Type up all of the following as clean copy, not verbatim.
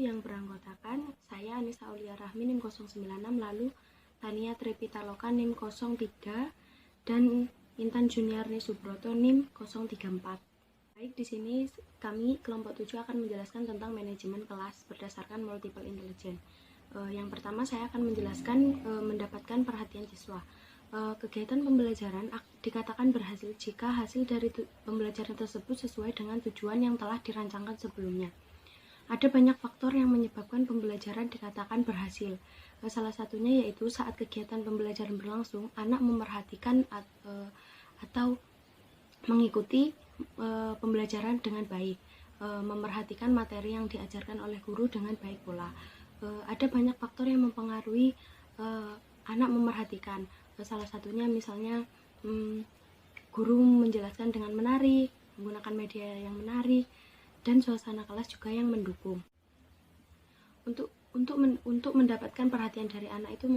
yang beranggotakan saya Anissa Aulia Rahmi NIM 096, lalu Tania Tripitaloka NIM 03, dan Intan Juniarni Subroto NIM 034. Baik, di sini kami kelompok 7 akan menjelaskan tentang manajemen kelas berdasarkan multiple intelligence. Yang pertama saya akan menjelaskan mendapatkan perhatian siswa. Kegiatan pembelajaran dikatakan berhasil jika hasil dari pembelajaran tersebut sesuai dengan tujuan yang telah dirancangkan sebelumnya. Ada banyak faktor yang menyebabkan pembelajaran dikatakan berhasil. Salah satunya yaitu saat kegiatan pembelajaran berlangsung, anak memerhatikan atau mengikuti pembelajaran dengan baik, memerhatikan materi yang diajarkan oleh guru dengan baik pula. Ada banyak faktor yang mempengaruhi anak memerhatikan. Salah satunya misalnya guru menjelaskan dengan menarik, menggunakan media yang menarik, dan suasana kelas juga yang mendukung. Untuk mendapatkan perhatian dari anak itu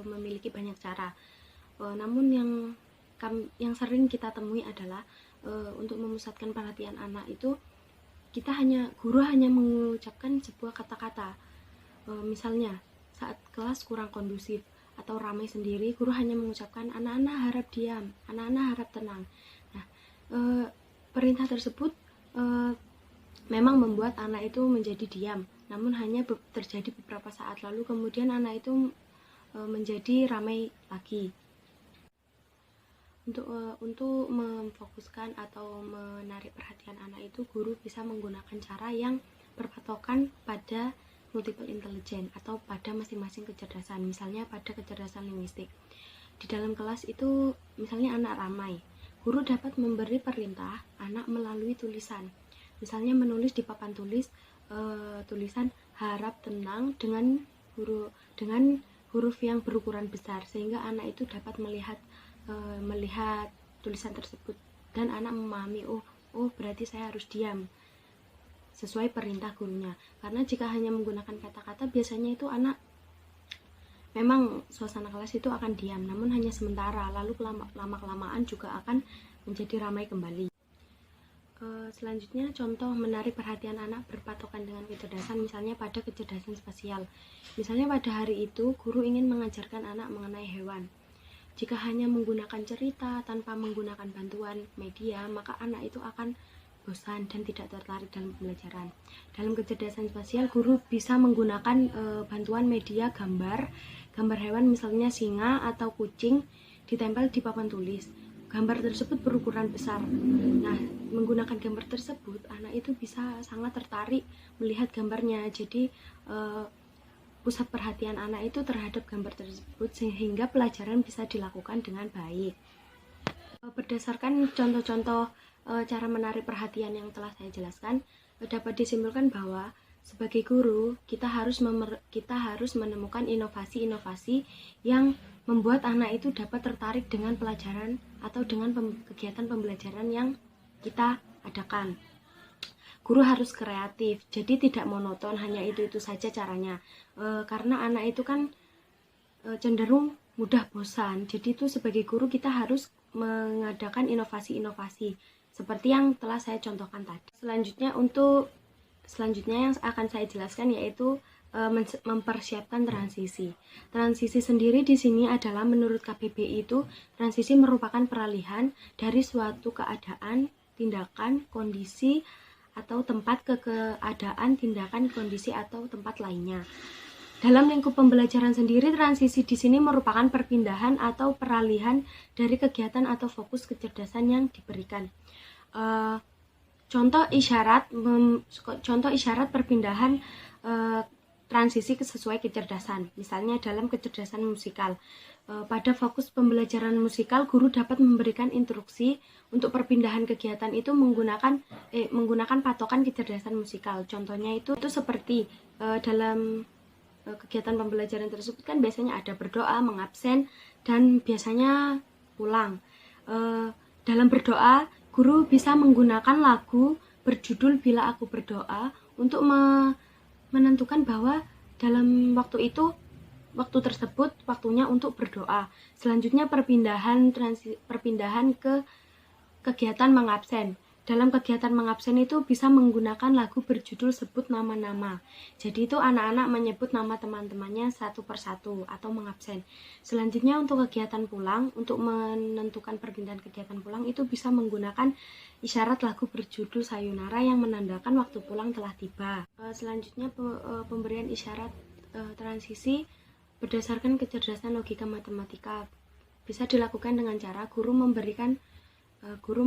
memiliki banyak cara. Namun yang sering kita temui adalah untuk memusatkan perhatian anak itu guru hanya mengucapkan sebuah kata-kata. Misalnya saat kelas kurang kondusif atau ramai sendiri, guru hanya mengucapkan anak-anak harap diam, anak-anak harap tenang. Nah, perintah tersebut memang membuat anak itu menjadi diam, namun hanya terjadi beberapa saat, lalu kemudian anak itu menjadi ramai lagi. Untuk memfokuskan atau menarik perhatian anak itu, guru bisa menggunakan cara yang berpatokan pada multiple intelligence atau pada masing-masing kecerdasan. Misalnya pada kecerdasan linguistik. Di dalam kelas itu misalnya anak ramai, guru dapat memberi perintah anak melalui tulisan. Misalnya menulis di papan tulis tulisan harap tenang dengan huruf yang berukuran besar, sehingga anak itu dapat melihat tulisan tersebut dan anak memahami, oh berarti saya harus diam sesuai perintah gurunya. Karena jika hanya menggunakan kata-kata, biasanya itu anak memang suasana kelas itu akan diam, namun hanya sementara, lalu lama-kelamaan juga akan menjadi ramai kembali. Selanjutnya, contoh menarik perhatian anak berpatokan dengan kecerdasan, misalnya pada kecerdasan spasial. Misalnya pada hari itu guru ingin mengajarkan anak mengenai hewan. Jika hanya menggunakan cerita tanpa menggunakan bantuan media, maka anak itu akan bosan dan tidak tertarik dalam pembelajaran. Dalam kecerdasan spasial, guru bisa menggunakan bantuan media gambar hewan, misalnya singa atau kucing, ditempel di papan tulis. Gambar tersebut berukuran besar. Nah, menggunakan gambar tersebut, anak itu bisa sangat tertarik melihat gambarnya. Jadi pusat perhatian anak itu terhadap gambar tersebut, sehingga pelajaran bisa dilakukan dengan baik. Berdasarkan contoh-contoh cara menarik perhatian yang telah saya jelaskan, dapat disimpulkan bahwa sebagai guru kita harus menemukan inovasi-inovasi yang membuat anak itu dapat tertarik dengan pelajaran atau dengan kegiatan pembelajaran yang kita adakan. Guru harus kreatif, jadi tidak monoton, hanya itu saja caranya. Karena anak itu kan cenderung mudah bosan. Jadi itu sebagai guru kita harus mengadakan inovasi-inovasi seperti yang telah saya contohkan tadi. Selanjutnya yang akan saya jelaskan yaitu mempersiapkan transisi. Transisi sendiri di sini adalah menurut KBBI itu transisi merupakan peralihan dari suatu keadaan, tindakan, kondisi atau tempat ke keadaan, tindakan, kondisi atau tempat lainnya. Dalam lingkup pembelajaran sendiri, transisi di sini merupakan perpindahan atau peralihan dari kegiatan atau fokus kecerdasan yang diberikan. Contoh isyarat perpindahan transisi sesuai kecerdasan. Misalnya dalam kecerdasan musikal. Pada fokus pembelajaran musikal, guru dapat memberikan instruksi untuk perpindahan kegiatan itu menggunakan patokan kecerdasan musikal. Contohnya itu seperti dalam kegiatan pembelajaran tersebut kan biasanya ada berdoa, mengabsen, dan biasanya pulang. Dalam berdoa, guru bisa menggunakan lagu berjudul Bila Aku Berdoa untuk menentukan bahwa dalam waktu tersebut waktunya untuk berdoa. Selanjutnya perpindahan ke kegiatan mengabsen. dalam kegiatan mengabsen itu bisa menggunakan lagu berjudul sebut nama-nama. Jadi itu anak-anak menyebut nama teman-temannya satu persatu atau mengabsen. Selanjutnya untuk kegiatan pulang, untuk menentukan perpindahan kegiatan pulang itu bisa menggunakan isyarat lagu berjudul Sayonara yang menandakan waktu pulang telah tiba. Selanjutnya pemberian isyarat transisi berdasarkan kecerdasan logika matematika. Bisa dilakukan dengan cara guru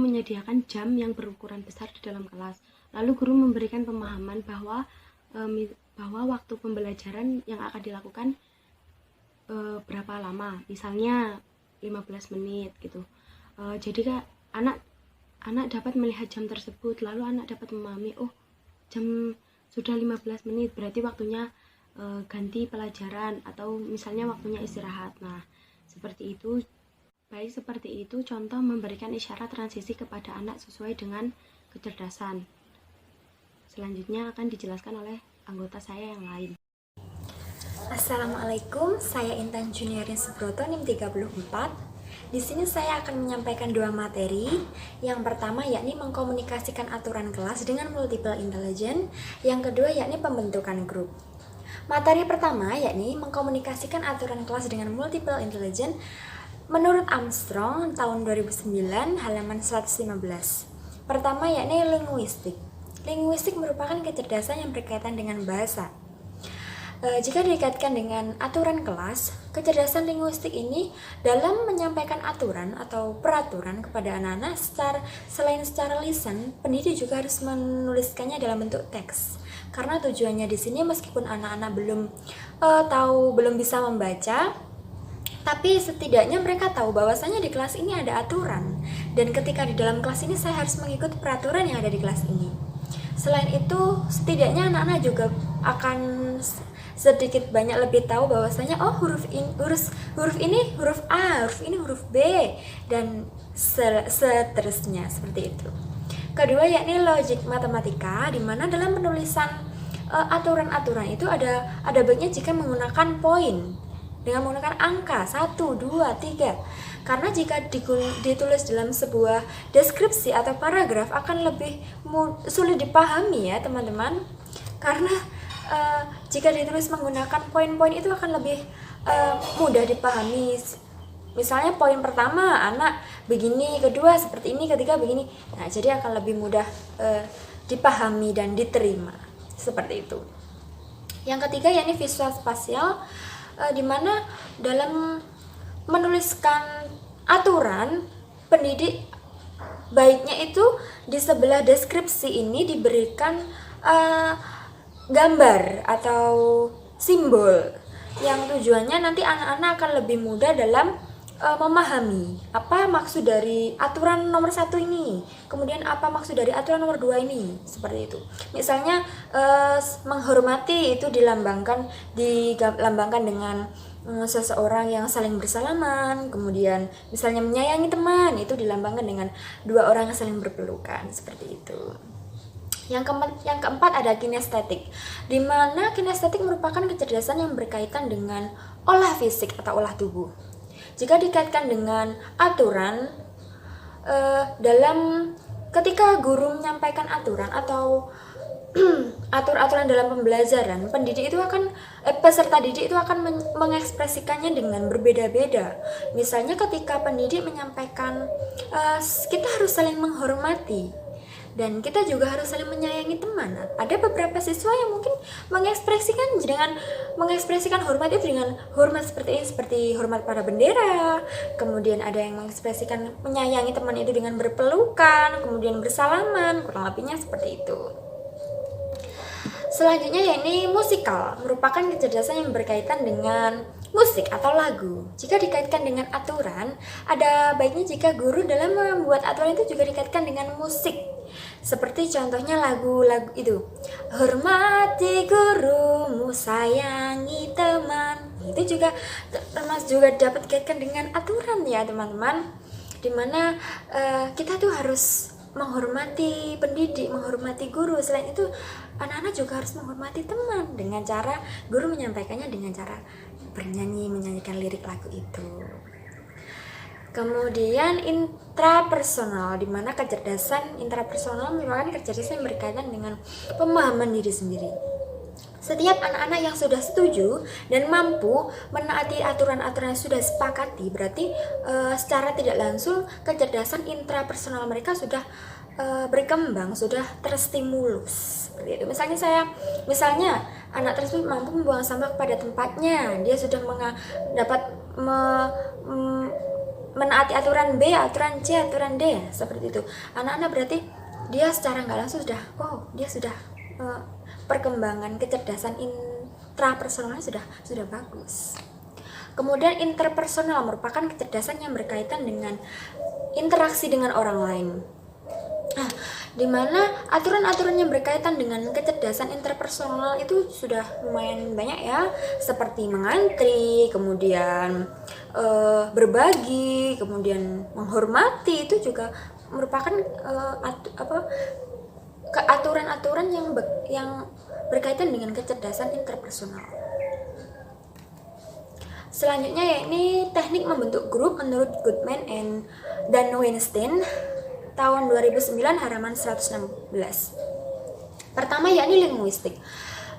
menyediakan jam yang berukuran besar di dalam kelas. Lalu guru memberikan pemahaman bahwa waktu pembelajaran yang akan dilakukan berapa lama. Misalnya 15 menit gitu. Jadi anak dapat melihat jam tersebut, lalu anak dapat memahami, oh jam sudah 15 menit, berarti waktunya ganti pelajaran atau misalnya waktunya istirahat. Nah, seperti itu. Baik seperti itu contoh memberikan isyarat transisi kepada anak sesuai dengan kecerdasan. Selanjutnya akan dijelaskan oleh anggota saya yang lain. Assalamualaikum, saya Intan Juniarin Subroto NIM 34. Di sini saya akan menyampaikan dua materi. Yang pertama yakni mengkomunikasikan aturan kelas dengan multiple intelligence. Yang kedua yakni pembentukan grup. Materi pertama yakni mengkomunikasikan aturan kelas dengan multiple intelligence. Menurut Armstrong tahun 2009 halaman 115. Pertama yakni linguistik. Linguistik merupakan kecerdasan yang berkaitan dengan bahasa. Jika dikaitkan dengan aturan kelas, kecerdasan linguistik ini dalam menyampaikan aturan atau peraturan kepada anak-anak selain secara lisan, pendidik juga harus menuliskannya dalam bentuk teks. Karena tujuannya di sini meskipun anak-anak belum bisa membaca, tapi setidaknya mereka tahu bahwasanya di kelas ini ada aturan, dan ketika di dalam kelas ini saya harus mengikuti peraturan yang ada di kelas ini. Selain itu, setidaknya anak-anak juga akan sedikit banyak lebih tahu bahwasanya huruf ini huruf A, huruf ini huruf B, dan seterusnya seperti itu. Kedua yakni logik matematika, di mana dalam penulisan aturan-aturan itu ada baiknya jika menggunakan poin dengan menggunakan angka 1, 2, 3. Karena jika ditulis dalam sebuah deskripsi atau paragraf akan lebih sulit dipahami ya teman-teman. Karena jika ditulis menggunakan poin-poin itu akan lebih mudah dipahami. Misalnya poin pertama anak begini, kedua seperti ini, ketiga begini. Nah, jadi akan lebih mudah dipahami dan diterima. Seperti itu. Yang ketiga yakni visual spasial, di mana dalam menuliskan aturan, pendidik baiknya itu di sebelah deskripsi ini diberikan gambar atau simbol yang tujuannya nanti anak-anak akan lebih mudah dalam memahami apa maksud dari aturan nomor 1 ini, kemudian apa maksud dari aturan nomor 2 ini, seperti itu. Misalnya menghormati itu dilambangkan dengan seseorang yang saling bersalaman, kemudian misalnya menyayangi teman itu dilambangkan dengan dua orang yang saling berpelukan, seperti itu. Yang keempat ada kinestetik, di mana kinestetik merupakan kecerdasan yang berkaitan dengan olah fisik atau olah tubuh. Jika dikaitkan dengan aturan, ketika guru menyampaikan aturan atau aturan dalam pembelajaran, peserta didik itu akan mengekspresikannya dengan berbeda-beda. Misalnya ketika pendidik menyampaikan kita harus saling menghormati dan kita juga harus saling menyayangi teman. Ada beberapa siswa yang mungkin mengekspresikan hormat itu dengan hormat seperti hormat pada bendera. Kemudian ada yang mengekspresikan menyayangi teman itu dengan berpelukan, kemudian bersalaman, kurang lebihnya seperti itu. Selanjutnya yakni musikal, merupakan kecerdasan yang berkaitan dengan musik atau lagu. Jika dikaitkan dengan aturan, ada baiknya jika guru dalam membuat aturan itu juga dikaitkan dengan musik. Seperti contohnya lagu-lagu itu, hormati gurumu, sayangi teman. Itu juga termasuk juga dapat dikaitkan dengan aturan ya teman-teman. Dimana kita tuh harus menghormati pendidik, menghormati guru. Selain itu anak-anak juga harus menghormati teman dengan cara guru menyampaikannya dengan cara menyanyikan lirik lagu itu. Kemudian intrapersonal, di mana kecerdasan intrapersonal merupakan kecerdasan yang berkaitan dengan pemahaman diri sendiri. Setiap anak-anak yang sudah setuju dan mampu menaati aturan-aturan yang sudah disepakati, berarti secara tidak langsung kecerdasan intrapersonal mereka sudah berkembang, sudah terstimulus. Seperti itu. Misalnya anak tersebut mampu membuang sampah pada tempatnya, dia sudah dapat menaati aturan B, aturan C, aturan D, seperti itu. Anak-anak berarti dia secara nggak langsung dia sudah perkembangan kecerdasan intrapersonalnya sudah bagus. Kemudian interpersonal merupakan kecerdasan yang berkaitan dengan interaksi dengan orang lain. Nah, di mana aturan-aturan yang berkaitan dengan kecerdasan interpersonal itu sudah lumayan banyak ya, seperti mengantri, kemudian berbagi, kemudian menghormati, itu juga merupakan aturan-aturan yang berkaitan dengan kecerdasan interpersonal. Selanjutnya yakni teknik membentuk grup menurut Goodman dan Weinstein tahun 2009 halaman 116. Pertama yakni linguistik.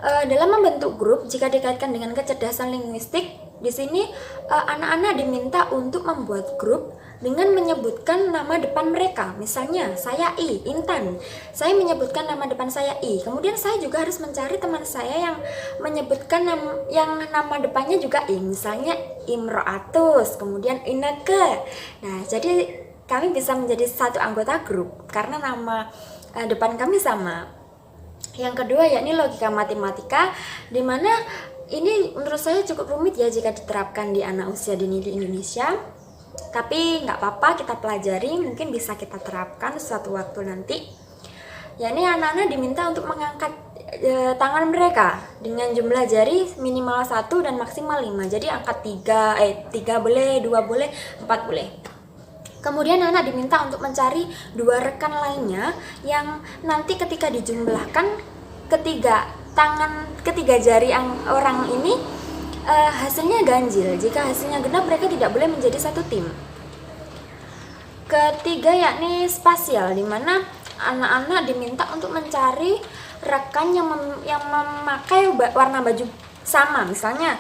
Dalam membentuk grup, jika dikaitkan dengan kecerdasan linguistik, di sini anak-anak diminta untuk membuat grup dengan menyebutkan nama depan mereka. Misalnya, saya Intan. Saya menyebutkan nama depan saya I. Kemudian saya juga harus mencari teman saya yang menyebutkan nama depannya juga I. Misalnya Imro'atus, kemudian Ineke. Nah, jadi kami bisa menjadi satu anggota grup karena nama depan kami sama. Yang kedua yakni logika matematika, di mana ini menurut saya cukup rumit ya jika diterapkan di anak usia dini di Indonesia. Tapi nggak apa-apa, kita pelajari, mungkin bisa kita terapkan suatu waktu nanti. Yakni anak-anak diminta untuk mengangkat tangan mereka dengan jumlah jari minimal 1 dan maksimal 5. Jadi angkat 3 boleh, 2 boleh, 4 boleh. Kemudian anak diminta untuk mencari 2 rekan lainnya yang nanti ketika dijumlahkan ketiga jari orang ini hasilnya ganjil. Jika hasilnya genap, mereka tidak boleh menjadi satu tim. Ketiga yakni spasial, di mana anak-anak diminta untuk mencari rekan yang memakai warna baju sama. Misalnya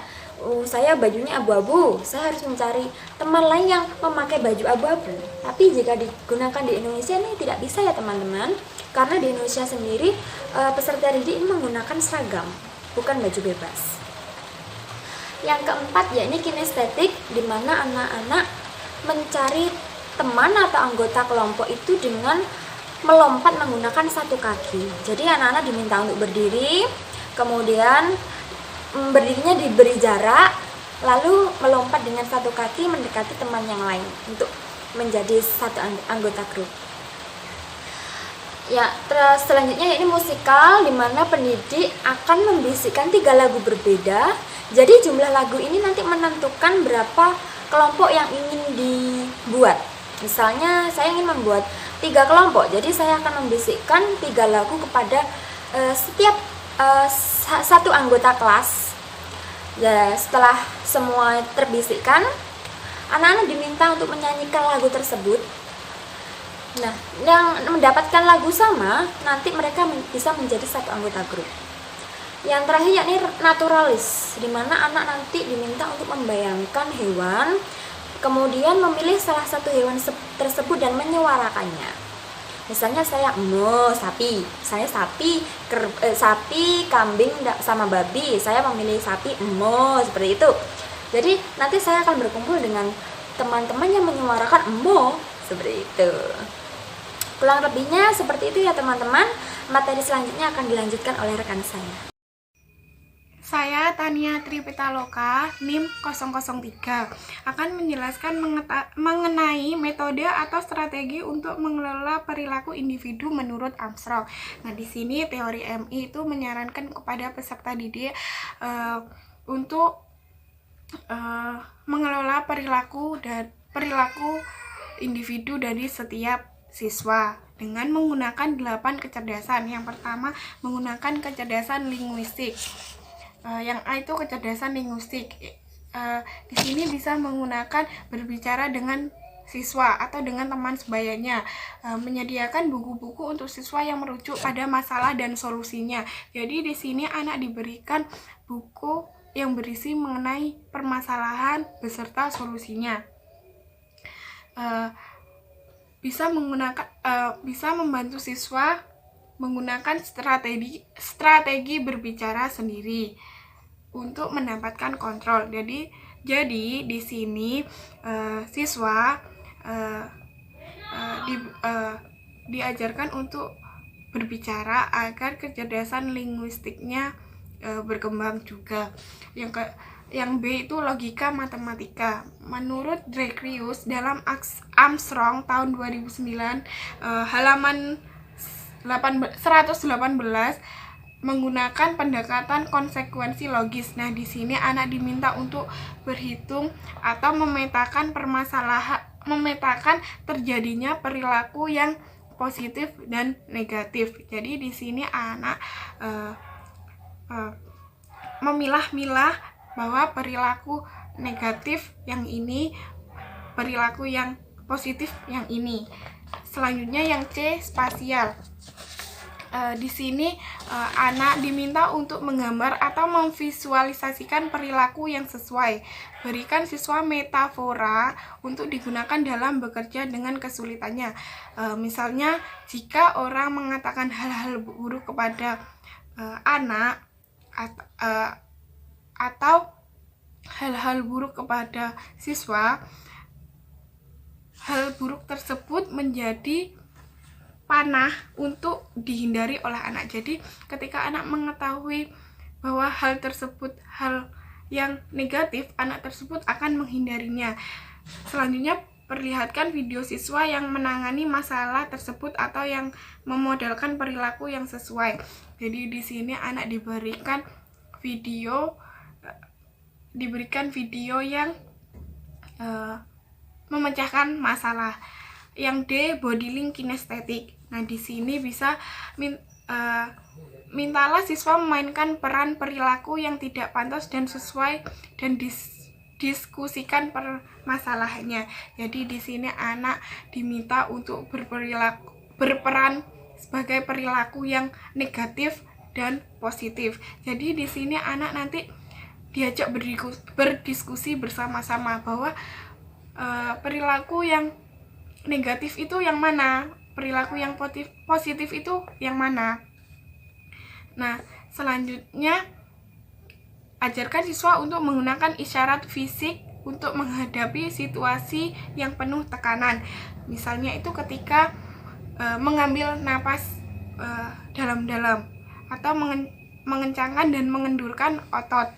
saya bajunya abu-abu, saya harus mencari teman lain yang memakai baju abu-abu. Tapi jika digunakan di Indonesia ini tidak bisa ya teman-teman, karena di Indonesia sendiri peserta didik ini menggunakan seragam, bukan baju bebas. Yang keempat yakni kinestetik, di mana anak-anak mencari teman atau anggota kelompok itu dengan melompat menggunakan satu kaki. Jadi anak-anak diminta untuk berdiri, kemudian berdirinya diberi jarak, lalu melompat dengan satu kaki mendekati teman yang lain untuk menjadi satu anggota grup. Ya, terus selanjutnya yakni musikal, di mana pendidik akan membisikkan 3 lagu berbeda. Jadi jumlah lagu ini nanti menentukan berapa kelompok yang ingin dibuat. Misalnya saya ingin membuat 3 kelompok, jadi saya akan membisikkan 3 lagu kepada setiap satu anggota kelas. Ya, setelah semua terbisikkan, anak-anak diminta untuk menyanyikan lagu tersebut. Nah, yang mendapatkan lagu sama, nanti mereka bisa menjadi satu anggota grup. Yang terakhir yakni naturalis, di mana anak nanti diminta untuk membayangkan hewan, kemudian memilih salah satu hewan tersebut dan menyuarakannya. Misalnya saya sapi, saya sapi, kambing sama babi, saya memilih sapi seperti itu. Jadi nanti saya akan berkumpul dengan teman-teman yang menyuarakan seperti itu. Kurang lebihnya seperti itu ya teman-teman. Materi selanjutnya akan dilanjutkan oleh rekan saya. Saya Tania Tripitaloka, NIM 003, akan menjelaskan mengenai metode atau strategi untuk mengelola perilaku individu menurut Armstrong. Nah, di sini teori MI itu menyarankan kepada peserta didik untuk mengelola perilaku individu dari setiap siswa dengan menggunakan 8 kecerdasan. Yang pertama menggunakan kecerdasan linguistik. Yang A itu kecerdasan linguistik. Di sini bisa menggunakan berbicara dengan siswa atau dengan teman sebayanya, menyediakan buku-buku untuk siswa yang merujuk pada masalah dan solusinya. Jadi di sini anak diberikan buku yang berisi mengenai permasalahan beserta solusinya. Bisa membantu siswa menggunakan strategi berbicara sendiri untuk mendapatkan kontrol. Jadi di sini siswa diajarkan untuk berbicara agar kecerdasan linguistiknya berkembang juga. Yang B itu logika matematika. Menurut Drekrius dalam Armstrong tahun 2009 halaman 118 menggunakan pendekatan konsekuensi logis. Nah, di sini anak diminta untuk berhitung atau memetakan terjadinya perilaku yang positif dan negatif. Jadi di sini anak memilah-milah bahwa perilaku negatif yang ini, perilaku yang positif yang ini. Selanjutnya yang C, spasial. Di sini anak diminta untuk menggambar atau memvisualisasikan perilaku yang sesuai. Berikan siswa metafora untuk digunakan dalam bekerja dengan kesulitannya. Misalnya, jika orang mengatakan hal-hal buruk kepada anak atau hal-hal buruk kepada siswa, hal buruk tersebut menjadi panah untuk dihindari oleh anak. Jadi ketika anak mengetahui bahwa hal tersebut hal yang negatif, anak tersebut akan menghindarinya. Selanjutnya, perlihatkan video siswa yang menangani masalah tersebut atau yang memodelkan perilaku yang sesuai. Jadi di sini anak diberikan video yang memecahkan masalah. Yang D, bodily kinestetik. Nah, di sini bisa mintalah siswa memainkan peran perilaku yang tidak pantas dan sesuai dan diskusikan permasalahannya. Jadi di sini anak diminta untuk berperan sebagai perilaku yang negatif dan positif. Jadi di sini anak nanti diajak berdiskusi bersama-sama bahwa perilaku yang negatif itu yang mana, perilaku yang positif itu yang mana. Nah, selanjutnya ajarkan siswa untuk menggunakan isyarat fisik untuk menghadapi situasi yang penuh tekanan. Misalnya itu ketika mengambil napas dalam-dalam atau mengencangkan dan mengendurkan otot.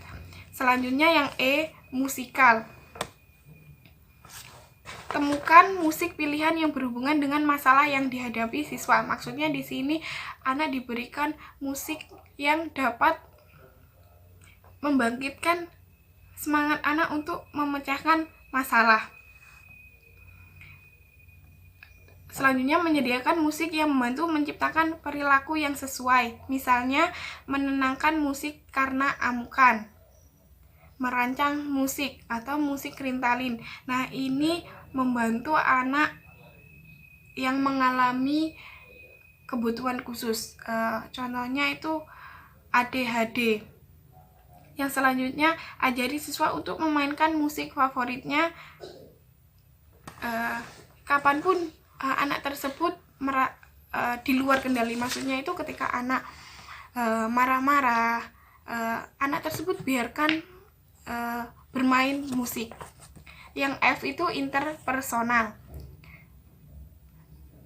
Selanjutnya yang E, musikal. Temukan musik pilihan yang berhubungan dengan masalah yang dihadapi siswa. Maksudnya di sini anak diberikan musik yang dapat membangkitkan semangat anak untuk memecahkan masalah. Selanjutnya, menyediakan musik yang membantu menciptakan perilaku yang sesuai. Misalnya, menenangkan musik karena amukan, merancang musik atau musik Ritalin. Nah, ini membantu anak yang mengalami kebutuhan khusus. Contohnya itu ADHD. Yang selanjutnya, ajari siswa untuk memainkan musik favoritnya kapanpun anak tersebut di luar kendali. Maksudnya itu ketika anak marah-marah, anak tersebut biarkan bermain musik. Yang F itu interpersonal.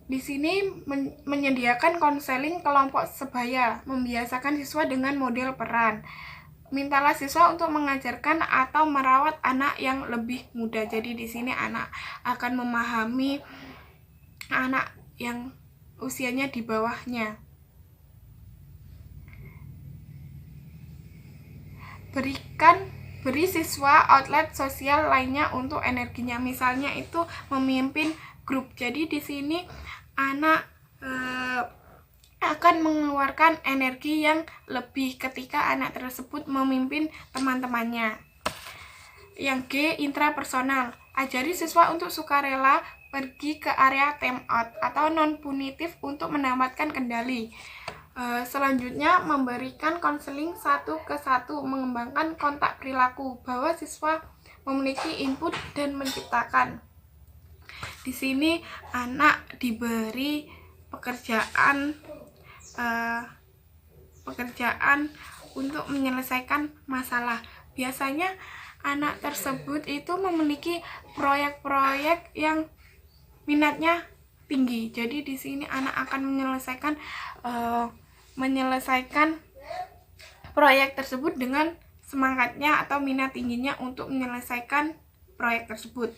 Di sini menyediakan konseling kelompok sebaya, membiasakan siswa dengan model peran. Mintalah siswa untuk mengajarkan atau merawat anak yang lebih muda. Jadi di sini anak akan memahami anak yang usianya di bawahnya. Beri siswa outlet sosial lainnya untuk energinya. Misalnya itu memimpin grup. Jadi di sini anak akan mengeluarkan energi yang lebih ketika anak tersebut memimpin teman-temannya. Yang G, intrapersonal. ajari siswa untuk sukarela pergi ke area time out atau non-punitif untuk mendapatkan kendali. Selanjutnya, memberikan konseling 1 ke 1, mengembangkan kontak perilaku, bahwa siswa memiliki input dan menciptakan. Di sini anak diberi pekerjaan untuk menyelesaikan masalah. Biasanya anak tersebut itu memiliki proyek-proyek yang minatnya tinggi. Jadi di sini anak akan menyelesaikan proyek tersebut dengan semangatnya atau minat tingginya untuk menyelesaikan proyek tersebut.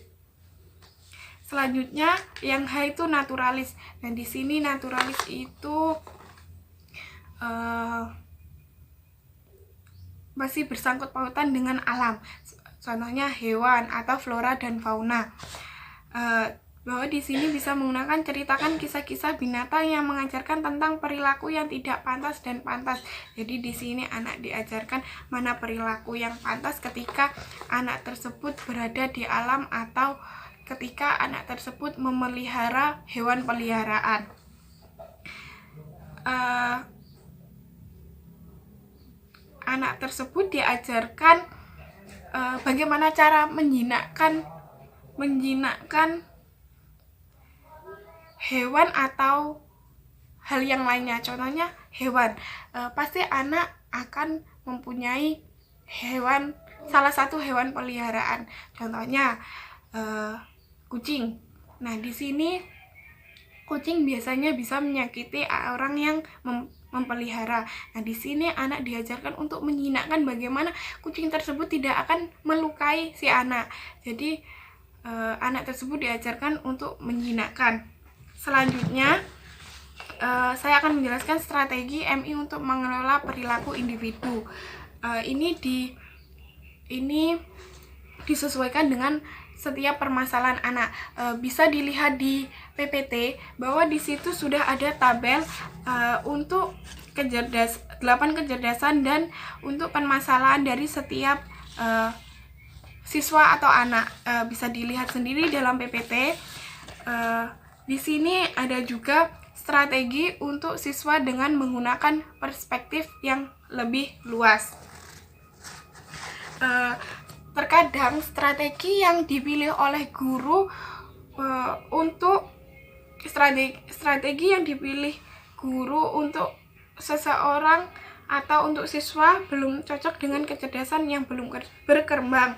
Selanjutnya yang H itu naturalis. Dan di sini naturalis itu masih bersangkut pautan dengan alam. Contohnya hewan atau flora dan fauna. Bahwa di sini bisa menggunakan ceritakan kisah-kisah binatang yang mengajarkan tentang perilaku yang tidak pantas dan pantas. Jadi di sini anak diajarkan mana perilaku yang pantas ketika anak tersebut berada di alam atau ketika anak tersebut memelihara hewan peliharaan. Anak tersebut diajarkan bagaimana cara menjinakkan hewan atau hal yang lainnya. Contohnya hewan, pasti anak akan mempunyai salah satu hewan peliharaan. Contohnya kucing. Nah, di sini kucing biasanya bisa menyakiti orang yang mempelihara. Nah, di sini anak diajarkan untuk menjinakkan bagaimana kucing tersebut tidak akan melukai si anak. Jadi anak tersebut diajarkan untuk menjinakkan. Selanjutnya, saya akan menjelaskan strategi MI untuk mengelola perilaku individu. Ini disesuaikan dengan setiap permasalahan anak. Bisa dilihat di PPT bahwa di situ sudah ada tabel untuk 8 kecerdasan dan untuk permasalahan dari setiap siswa atau anak. Bisa dilihat sendiri dalam PPT. Di sini ada juga strategi untuk siswa dengan menggunakan perspektif yang lebih luas. Terkadang strategi yang dipilih oleh guru untuk seseorang atau untuk siswa belum cocok dengan kecerdasan yang belum berkembang.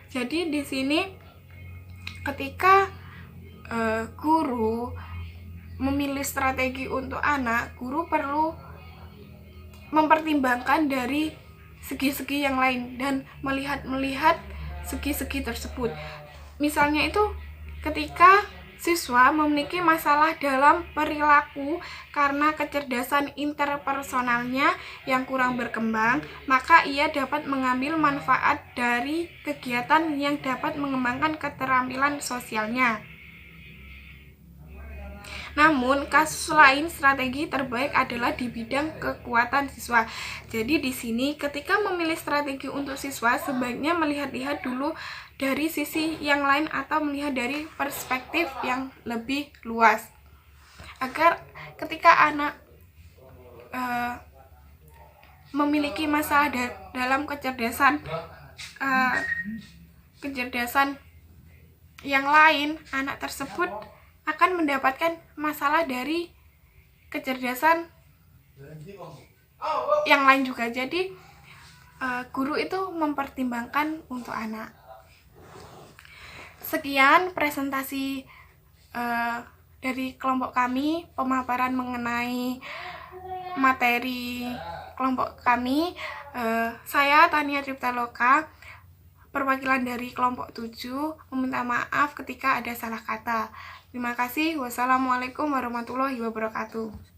Jadi di sini ketika guru memilih strategi untuk anak, guru perlu mempertimbangkan dari segi-segi yang lain dan melihat segi-segi tersebut. Misalnya itu ketika siswa memiliki masalah dalam perilaku karena kecerdasan interpersonalnya yang kurang berkembang, maka ia dapat mengambil manfaat dari kegiatan yang dapat mengembangkan keterampilan sosialnya. Namun, kasus lain strategi terbaik adalah di bidang kekuatan siswa. Jadi di sini ketika memilih strategi untuk siswa, sebaiknya melihat-lihat dulu dari sisi yang lain atau melihat dari perspektif yang lebih luas. Agar ketika anak memiliki masalah dalam kecerdasan yang lain, anak tersebut akan mendapatkan masalah dari kecerdasan yang lain juga. Jadi guru itu mempertimbangkan untuk anak. Sekian presentasi dari kelompok kami, pemaparan mengenai materi kelompok kami. Saya Tania Triptaloka, perwakilan dari kelompok 7, meminta maaf ketika ada salah kata. Terima kasih. Wassalamualaikum warahmatullahi wabarakatuh.